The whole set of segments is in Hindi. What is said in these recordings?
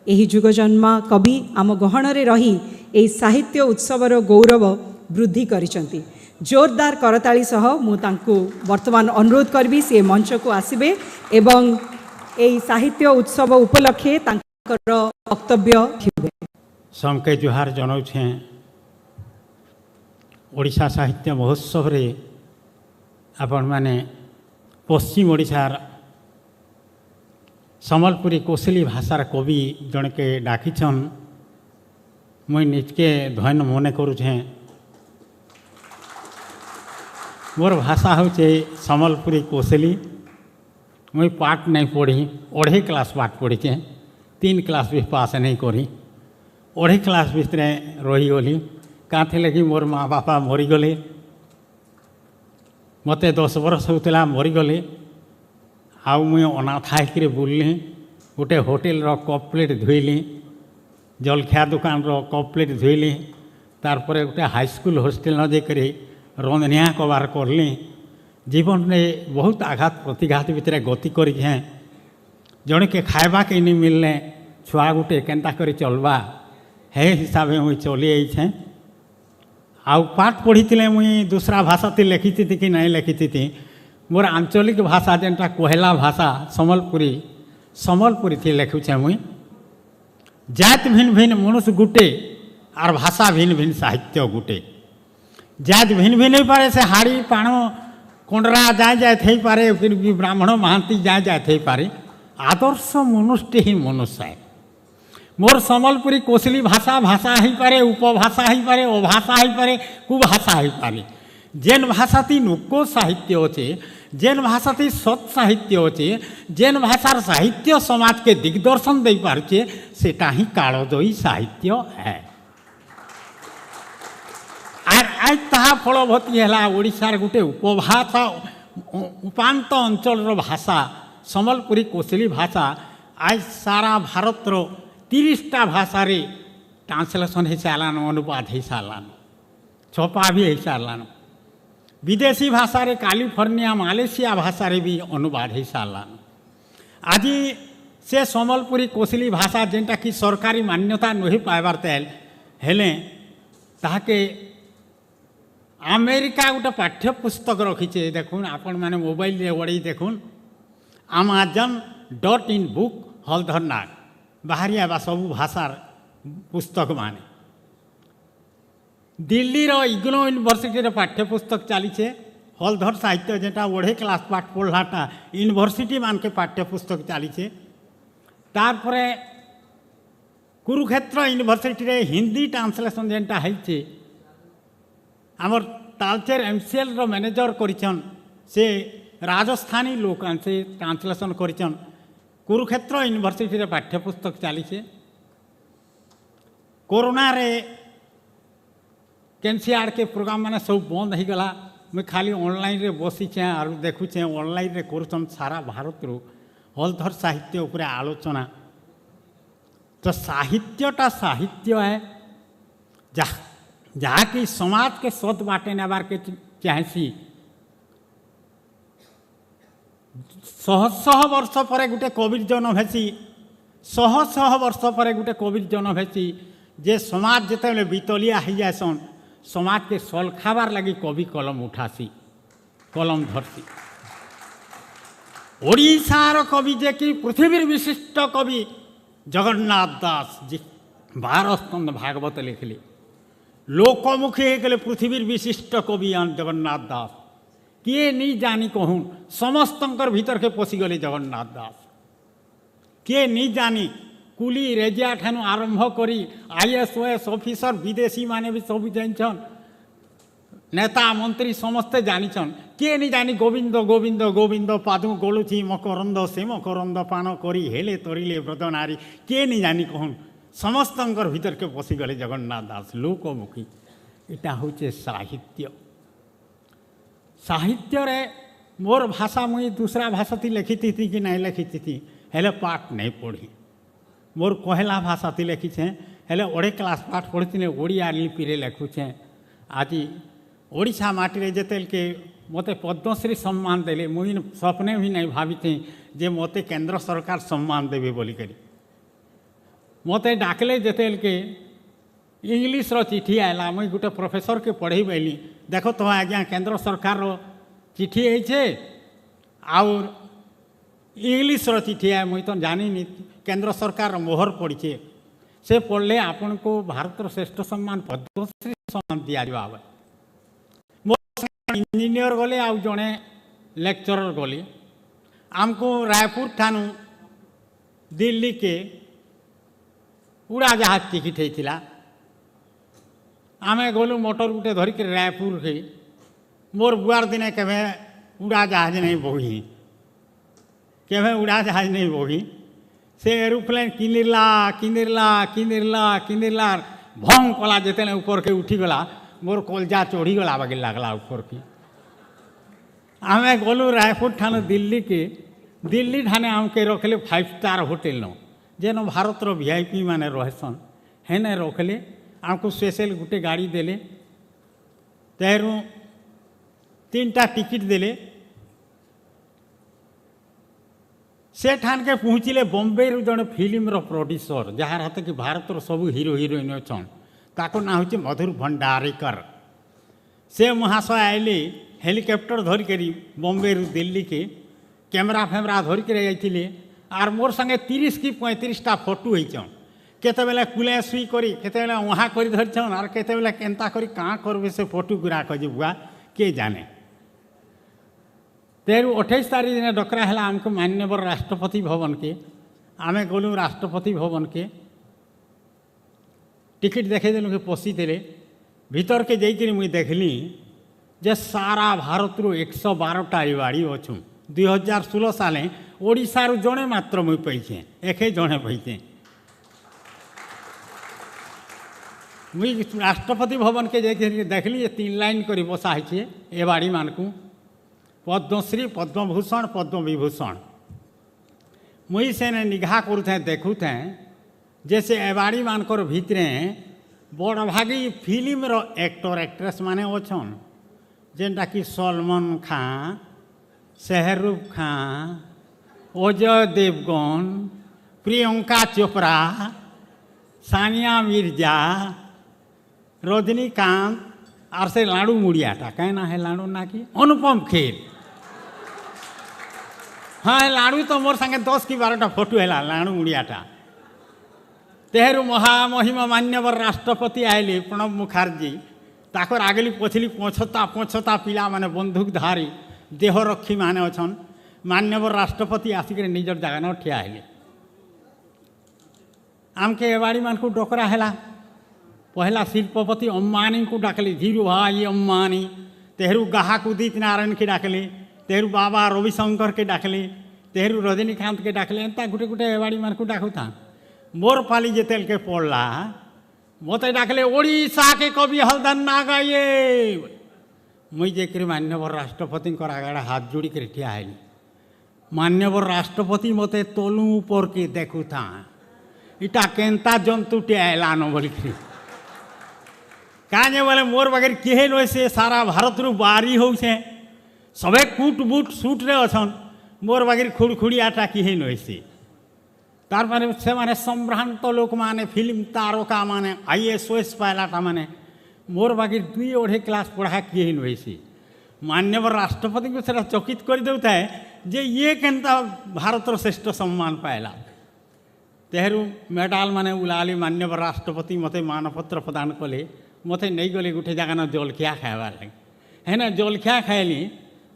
एही जुगजन्मा कवि आम गहणरे रही एही साहित्य उत्सवर गौरव वृद्धि करिसंती। जोरदार करताली सह मु तांकु वर्तमान अनुरोध करबी से मंच को आसिबे एवं एही साहित्य उत्सव उपलक्षे तांकर वक्तव्य थिबे। समके जुहार जनाउछे। ओडिशा साहित्य महोत्सव रे आपण माने पश्चिम ओडिशार सम्बलपुरी कोसली भाषार कवि जनके डाकिछन। मुई निजके धन्य मने करुछे। मोर भाषा होचे सम्बलपुरी कोसली। मुई पाठ नहीं पढ़ी, 2.5 क्लास पाठ पढ़ी, 3 क्लास भी पास नहीं करी। 2.5 क्लास भितर रही गली क्या थे कि मोर माँ बापा मरीगले। मते 10 वर्ष होता मरीगले। आउ मुई अनाथ होकर बुलली। गोटे होटेल कप प्लेट धोइली, जलखिया दुकान कप प्लेट धोइली। तारपर गोटे हाईस्कूल हॉस्टेल न जाकर रंधनिया कबार करली। जीवन में बहुत आघात प्रतिघात भितर गति करें। जड़े के खावा के नहीं मिलने छुआ गोटे केन्ता कर चलवा हे हिसाब से मुई चली आईछे। आउ पाठ पढ़ी मुई दूसरा भाषा ती लिखी थी कि नहीं लिखी थी। मोर आंचलिक भाषा जेनटा कोहला भाषा सम्बलपुरी थी लिखुचे मुई। जात भिन्न भिन्न मनुष्य गुटे और भाषा भिन्न भिन्न साहित्य गुटे। जात भिन्न भिन्न ही पारे से हाड़ी पाण कोंडरा जाए जाए थे पारे, फिर भी ब्राह्मण महांती जाए जाए थे पारे। आदर्श मनुष्य ही मनुष्य है। मोर सम्बलपुरी कोसली भाषा भाषा ही पारे, उपभाषा ही पारे, अभाषा ही पारे, कुभाषा ही पारे। जेन भाषा ती नुको साहित्य अच्छे, जेन भाषा ती सत साहित्य अच्छे, जेन भाषार साहित्य समाज के दिग्दर्शन दे पारे, सेटा ही कालजयी साहित्य है। आज ताहा फलवती है ओडिशार गोटे उपभाषा उपांत अंचल भाषा सम्बलपुरी कोसली भाषा आज सारा भारत 30टा भाषा रे ट्रांसलेशन हो सारान, अनुवाद हो सारान, छपा भी हो सारान। विदेशी भाषा रे कैलिफोर्निया मालेशिया भाषा रे भी अनुवाद हो सारान। आज से सम्बलपुरी कोसली भाषा जेनटा कि सरकारी मान्यता नहीं पाइबार हेले ताके अमेरिका गोटे पाठ्यपुस्तक रखीचे। देखुन आपण मैंने मोबाइल रे वड़े देखुन amazon.in बुक हलधर नाग बाहरी आवा सबू भाषार पुस्तक माने। दिल्ली रो इग्नो यूनिवर्सिटी रे पाठ्यपुस्तक चलीचे हलधर साहित्य जेटा 2.5 क्लास पाठ पढ़ाटा यूनिवर्सिटी मान के पाठ्यपुस्तक चलीचे। तारपरे कुरुक्षेत्र यूनिवर्सिटी रे हिंदी ट्रांसलेशन जेनटा है आमर तालचेर MCL रो मैनेजर करिछन से राजस्थानी लोक से ट्रांसलेशन करिछन। कुरुक्षेत्र यूनिवर्सिटी रे पाठ्यपुस्तक चलीचे। कोरोना रे केनसीआर के प्रोग्राम माने सब बंद हो गला। मैं खाली ऑनलाइन रे बसीचे और देखुचे ऑनलाइन रे करुछन सारा भारत रो हलधर साहित्य उपरे आलोचना। तो साहित्यटा साहित्य है जहाँ कि समाज के सद बाटे नेबार के चाहेसी। 100 वर्ष पर गोटे कविर जन्म हेसी, 100 वर्ष पर गोटे कविर जन्म हेसी जे समाज जिते बितलिया हो जाएसन समाज के सलखाबार लगी कवि कलम उठासी, कलम धरसी। ओडिशार कवि जे कि पृथ्वी विशिष्ट कवि जगन्नाथ दास जी 12 स्कंद भागवत लिखली। लोकमुखी होगले पृथ्वी विशिष्ट कवि जगन्नाथ दास। किए नहीं जानी कहूँ समस्तंकर भीतर के पशिगले जगन्नाथ दास। किए नहीं जानी कुली रेजिया ठानु आरंभ करी IAS OAS ऑफिसर विदेशी माने भी सब जानछन, नेता मंत्री समस्ते जानिछन। किए नहीं जानी गोविंद गोविंद गोविंद पादु गोलुची मकरंद से मकरंद पान करी हेले तरिले व्रत नारी। किए नहीं जानी कहूँ समस्तंकर भीतर के पशिगले जगन्नाथ दास लोकमुखी। इटा होचे साहित्य। साहित्य रे मोर भाषा मुई दूसरा भाषा थी लिखी थी कि नहीं लिखी थी हेले पाठ नहीं पढ़ी। मोर कहला भाषा थी लिखी छे हेले 2.5 क्लास पाठ पढ़ी ओडिया लिपि रे लिखुछे। आज ओडिशा माटी रे जेते के मते पद्मश्री सम्मान देले मुई सपने भी नहीं भावी थे जे मते केंद्र सरकार सम्मान देवे बोली करी। मत डाकले जिते के इंग्लीश चिठी आला मुई गोटे प्रोफेसर के पढ़े बैली देख तो आज्ञा केंद्र सरकार चिठी है आउर इंग्लीश चिठी है मुई तो जानी केंद्र सरकार मोहर पड़े से पढ़ले आपण को भारत श्रेष्ठ सम्मान पद्मश्री सम्मान दि जाए इंजीनियर गले आउ जड़े लेक्चरर गले आमको रायपुर ठानु दिल्ली के उड़ाजहाज टिकेट होता आमे गलु मोटर गुटे धरिक रायपुर के मोर बुआर दिने केवे उड़ाजहाज नहीं बोही केवे उड़ाजहाज नहीं बोही से एरोप्लेन किनिरला किनिरला किनिरला किनिरला भंग कला जिते ऊपर के उठीगला मोर कलजा चढ़ीगला बागे लगला ऊपर की आमे गलु रायपुर ठान दिल्ली के दिल्ली ठाने आमके रखले 5 स्टार होटेल न जेन भारतर वीआईपी माने रहसन हेने रखले आमको स्पेशल गोटे गाड़ी देले तेरू 3टा टिकट देले से ठान के पहुँचले बॉम्बे रु जड़े फिल्म प्रोड्यूसर जार हाथ कि भारतर सब हीरो हिरोइन अच्छा ताको ना हूँ मधुर भंडारीकर से महाशय आइले हेलिकप्टर धरिक बॉम्बे रु दिल्ली के कैमरा फैमरा धरिक जाइए आर मोर संगे 30 कि 35टा फोटो होचन केतबेले कुले सुई करी केतबेले वहाँ करी धरछन आर केतबेले केंता करी कहाँ करबे से फोटो गुराक जे बुआ के जाने तेरु 28 तारीख दिन डकरा है आमको मान्यवर राष्ट्रपति भवन के आमे गलु राष्ट्रपति भवन के टिकट देखे देलु के पशि देले भीतर के जाइकरी मुई देखली जे सारा भारत रु 112टा एवाड़ी अच्छु 2016 साले ओडिशा रु जड़े मात्र मुई पैसे एक जड़े पैसे मुई राष्ट्रपति भवन के जाइए देखली 3 लाइन करी बसा है एवाड़ी मान को पद्मश्री पद्मभूषण पद्म विभूषण मुई से निगाह करुथे देखुथे जैसे एवाड़ी मानकर भितरे बड़ भागी फिल्म रो एक्टर एक्ट्रेस माने अच्छन जेनटा कि सलमान खान शाहरुख खान अजय देवगन प्रियंका चोपड़ा सानिया मिर्जा रजनीकांत और से लाडू मुड़ियाटा कहना है लाडू ना कि अनुपम खेर हाँ लाडू तो मोर संगे 10 कि 12टा फोटो है लाडू मुड़ियाटा तेहरू महामहिम मान्यवर राष्ट्रपति आइले प्रणब मुखर्जी ताकर आगली पछली पछता पिला माने बंदूकधारी देहरक्षी माने अछन मान्यवर राष्ट्रपति आसिक निजर जगह न ठिया है आमके एवाड़ी मान को डकरा है पहला शिल्पपति अम्बानी को डाकले धीरू भाई अम्बानी तेहरू गाहक उदित नारायण के डाकले तेहरू बाबा रविशंकर के डाकले तेहरू रजनीकांत के डाकले एंता गुटे गुटे एवाड़ी मान को डाकू था मोर पाली जेतेल के पड़ला मत डाकले ओडिशा के कवि हलदन ना गाइए मुई जेकरी मान्यवर राष्ट्रपति आगड़ा हाथ जोड़ी कर ठिया है मान्यवर राष्ट्रपति मते तोलू ऊपर के देखू था इटा केंता जंतुटे आयलानो बोलिकी काजे बोले मोर बगैर केहन वैसे सारा भारत रु बारी हो सबे कूट बूट सूट रे अछन मोर बगैर खुड़खुड़ियाटा केहन वैसे तार माने से माने संभ्रांत लोक माने फिल्म तारका माने IAS पायलाटा माने मोर बगैर 2-2.5 क्लास पढ़ा केहन वैसे मान्यवर राष्ट्रपति को सेटा चकित कर देता है जे ये केनता भारत श्रेष्ठ सम्मान पायला तेहरू मेडाल माने उलाली मान्यवर राष्ट्रपति मते मानपत्र प्रदान कले मते नहीं गले गोटे जगह न जलखिया खाइबार लगे है ना जलखिया खाइली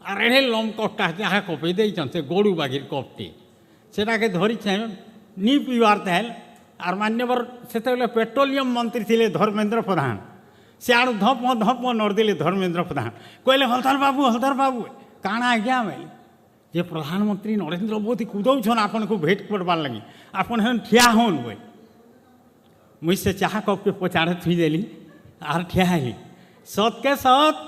आर एढ़े लमकटा जहाँ कपे देन से गड़ू बागिर कपटे सेटाके धरी नी पीवार तेल आर मान्यवर से पेट्रोलियम मंत्री थे धर्मेंद्र प्रधान से आड़ धप धप नरदेले धर्मेंद्र प्रधान कहले हलधर बाबू काଣା आज्ञा मैं जे प्रधानमंत्री नरेंद्र मोदी कुदौन आपन को भेट करवार लगी आपन हेन ठिया होन बोल मुझ से चाह कप के पचाड़े थी देली आर ठिया है सत के सत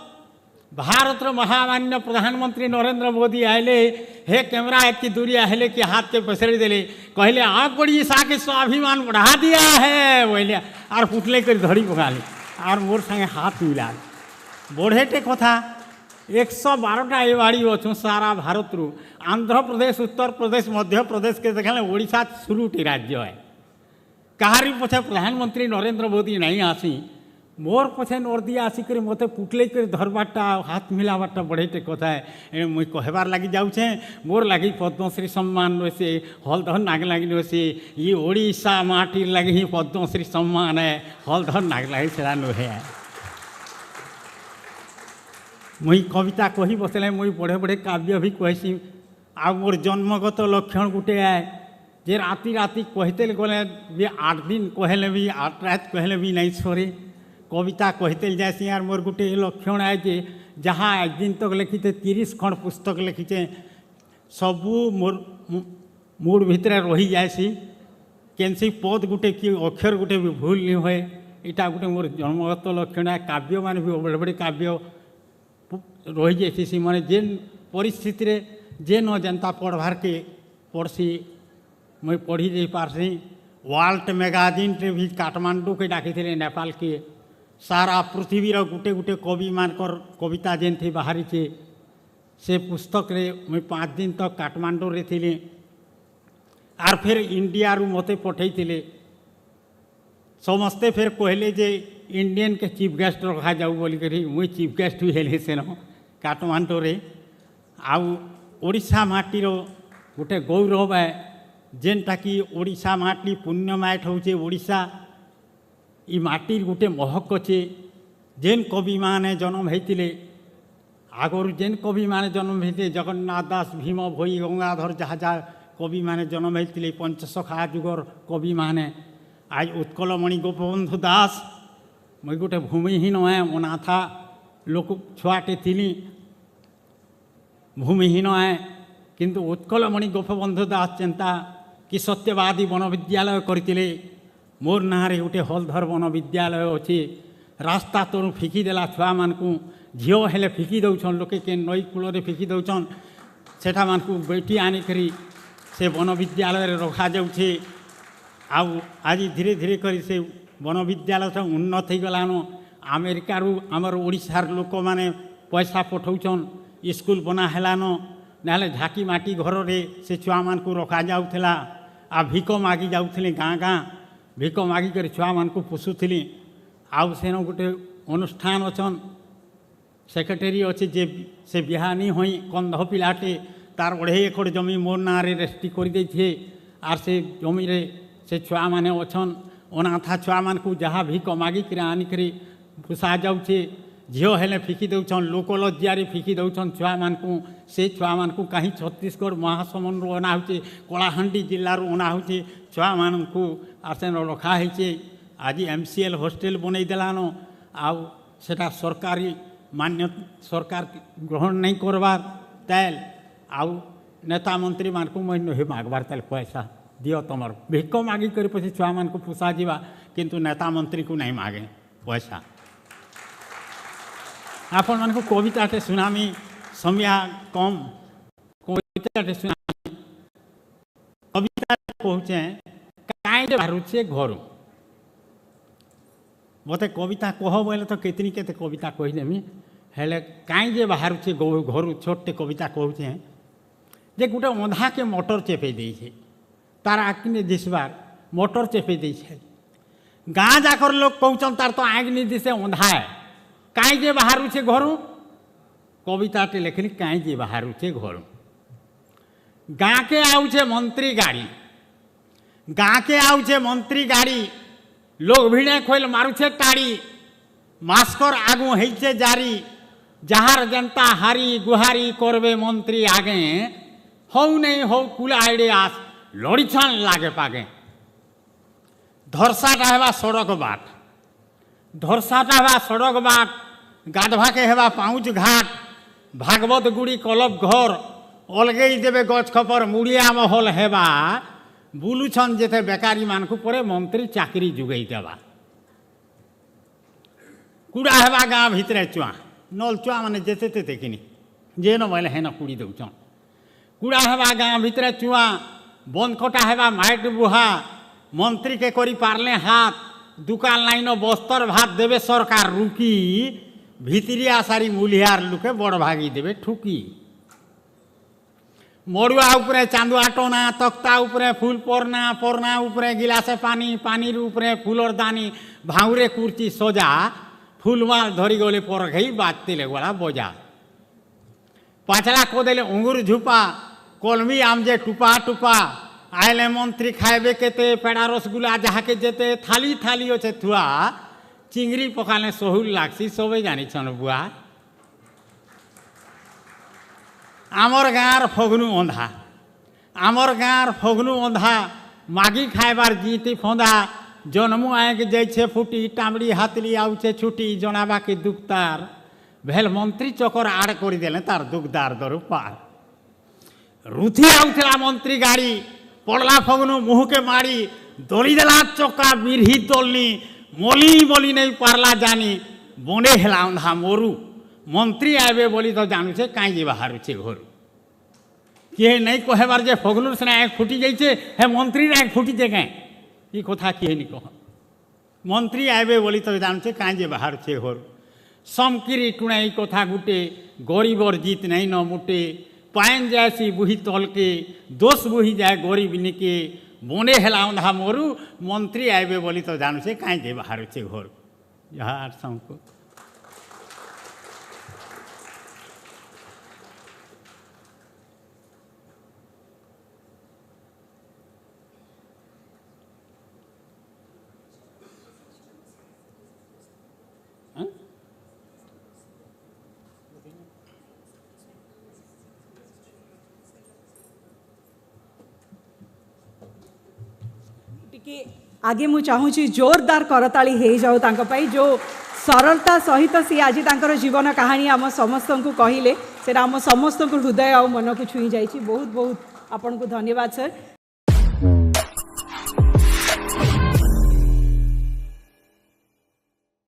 भारत महामान्य प्रधानमंत्री नरेंद्र मोदी आइले हे कैमरा इतनी दूरी आइले कि हाथ के पसरी देले कहले आप ओडिशा के स्वाभिमान बढ़ा दिया है बोले आर पुतले कर धड़ी पकाली आर मोर संगे हाथ मिला बढ़ेटे कथा 112टा एवाड़ी अच्छु सारा भारत रु आंध्र प्रदेश उत्तर प्रदेश मध्य प्रदेश के देखा ओडिशा शुरूटी राज्य है कहारी पछे प्रधानमंत्री नरेंद्र मोदी नहीं आसी मोर पछे नर्दी आसिक मत पुटले धरबाटा हाथ मिलाबाटा बढ़ेटे कथा है मुई कहबार लगी जाऊे मोर लगी पद्मश्री सम्मान से हलधर नाग लगी से ये ओडिशा माटी लगी ही पद्मश्री सम्मान है हलधर नाग लगी से नुहे मुई कविता कही बसले मुई बड़े बड़े काव्य भी कहसी आ मोर जन्मगत लक्षण गुटे है जे राति राति कहते गले भी 8 दिन कहले भी 8 रात कहले भी नहीं छोड़े कविता कहते जासी यार मोर गोटे लक्षण है जे जहाँ एक दिन तक लिखीचे 30 खंड पुस्तक लिखीचे सबू मोर मूड भितर रही जासी केनसी पद गोटे कि अक्षर गोटे भी भूल नहीं हुए यहाँ गोटे मोर जन्मगत लक्षण है काव्य मान भी बड़े बड़े काव्य रही जासी सी मैंने जेन परिस्थिति रे जे न जनता पढ़वार के पढ़सी मुई पढ़ी जा पारसी वर्ल्ड मैगजीन रे भी काठमांडू के डाकी थे नेपाल के सारा पृथ्वीर गोटे गोटे कवि मानकर कविता जेन थी बाहरी चे से पुस्तक रे मुई 5 दिन तक काठमांडू रे थिली आर फिर इंडिया रु मते पठई थिले समस्ते फिर कहले जे इंडियन के चीफ गेस्ट रखा जाऊ बोली करी मुई चीफ गेस्ट भी हेले से न काठमांडू रे आउ ओडिशा माटीर गोटे गौरव है जेनटा कि ओडिशा माटी पुण्यमायट होचे ओडिशा ई माटीर गोटे महक अच्छे जेन कवि माने जन्म होते आगुरी जेन कवि माने जन्म होते जगन्नाथ दास भीम भोई गंगाधर जहाँ जहाँ कवि माने जन्म होते पंचसखा जुगर कवि माने आज उत्कलमणि गोपबंधु दास मुई गोटे भूमिहीन है अनाथा लोक छुआटे थी भूमिहीन है किंतु उत्कलमणि गोपबंधु दास चिंता कि सत्यवादी वन विद्यालय करते मोर ना गोटे हलधर वन विद्यालय अच्छे रास्ता तोड़ फिकिदेला छुआ मान को झील हेले फिकी दौन लोके के नई कूल फिकी दौन सेठा मान को बेटी आनिकरी से वन विद्यालय रखा जाऊे आज धीरे धीरे करी से वन विद्यालय से उन्नत हो गलान अमेरिकार आमर ओडिशार लोक मैंने पैसा पठाऊन स्कूल बना हेलान ना झाकी माटी घर रे से छुआ मान को रखा जाऊला आ भिक मागी जाऊे गाँ गाँ भिक मागिक छुआ मान को पोषुली आउ सेन गोटे अनुष्ठान अच्छन सेक्रेटरी अच्छे जे से बिहा नहीं हुई कंध पिलाटे तार 2.5 एकड़ जमी मोर ना रेस्ट्री कर दे आर से जमी रे से छुआ माने अच्छन अनाथा छुआ मान को जहाँ भिक मागिक आनिक पोषा जाऊे झील हेले फिकी दौन लोकलज्जारे फिकी दौन छुआ मान को से छुआ मान को कहीं छत्तीसगढ़ महासमन अना हो कलाहांडी जिलार अना हो छुआ मान को आर से रखाहे आज MCL हॉस्टेल बनई देलान आउ सेटा सरकारी मान्य सरकार ग्रहण नहीं करवार तेल आउ नेता मंत्री मान को मैं मागबार तेल पैसा दियो तुम भिक मागिक पछे छुआ मान को पोषा जावा किंतु नेता मंत्री को नहीं मागे पैसा आपण मान को कविताटे सुनामी समय कम कविताटे सुनामी कविता कहचे कहीं बाहरुचे घर मत कविता कह बोले तो केतनी केते कविता कहीदेमी हेले कहीं जे बाहरुचे घर छोटे कविता कहचे जे गोटे अंधा के मोटर चेपे दे तार आँखने दिशबार मोटर चेपे दे गाँ जाकर लोग कहन तार तो आँख नहीं दिशे अंधा है कहीं जे बाहरुचे घर कविताटे लिखली कहीं जे बाहरुचे घर गाँ के आउचे मंत्री गाड़ी गाँ के आउचे मंत्री गाड़ी लोग भिड़े खोल मारुचे टाड़ी मास्कर आगू हेचे जारी जहार जनता हारी गुहारी करबे मंत्री आगे हौ नहीं हौ कुला आइडे आस लड़ीछन लागे पागे धरसाटा हेबा सड़क बाट धरसाटा हेबा सड़क बाट गाधवा के हेबा पाउच घाट भागवत गुड़ी कलब घर अलगई देवे गछ खपर मुड़िया महल हेबा बुलुछन जेते बेकारी मान को पड़े मंत्री चाकरी जुगई देवा कूड़ा हेबा गाँ भितरे चुआ नल चुआ माने जेते तेते किनी जे न बोले हेन कुड़ी दौन कूड़ा हेबा गाँ भितरे चुआ बंद कटा हेबा माइट बुहा मंत्री के करी पारले हाथ दुकान लाइन बस्तर भात देवे सरकार रुकी भितरिया सारी मुलियार लुके बड़ भागी देवे ठुकी मड़ुआ उपरे चांदुआ टोना तख्ता उपरे फूल परना परना उपरे गिलासे पानी पानी उपरे फूलर दानी भाउरे कुर्ची सजा फूलमाल धरी गले पर घई बाजते लगवाला बजा पाचला कोदेले अंगूर झुपा कलमी आमजे टुपा टुपा आयले मंत्री खाएबे केते पेड़ा रसगुल्ला जहाँके जेते थाली थाली अच्छे थुआ चिंगरी पकाने सहुल लागसी सबे जानी छन बुआ आमर गाँर फगनु अंधा आमर गाँर फगनु अंधा मागी खाएबार जीती फंदा जन्मु आएक जैसे फुटी टामड़ी हातली आउचे छुटी जनाबा के दुखतार भेल मंत्री चकर आड़ करदेले तार दुखदार दरु पार रुथी आउला मंत्री गाड़ी पड़ला फगनु मुह के मारी दली देला चक्का बिरही दलनी मली मली नहीं पारला जानी बने हेला अंधा मोरू मंत्री आबे बोली तो जानू से कहीं जे बाहर छे घर किए नहीं कहेबार जे फगनुर से आँख फुटी जाइए हे मंत्री आँख फुटी जे कहीं ये कथा किए नहीं कह मंत्री आबे बोली तो जानू से कहीं जे बाहर छे घर समकिरी टुणाई कथा गुटे गरीबर जीत नहीं न मुटे पाइन जायसी बुही तल के दोष बुही जाए गरीब निके बने हेला अंधा मोरू मंत्री आबे बोली तो जानू से कहीं जे बाहर छे घर यार सबको टिके आगे मु चाहूँगी जोरदार करताली हो जाऊ तांको पाई जो सरलता सहित सी आज तांकर जीवन कहानी आम समस्त को कहले से आम समस्त हृदय आ मन को छुई जाइए बहुत बहुत आपन को धन्यवाद सर।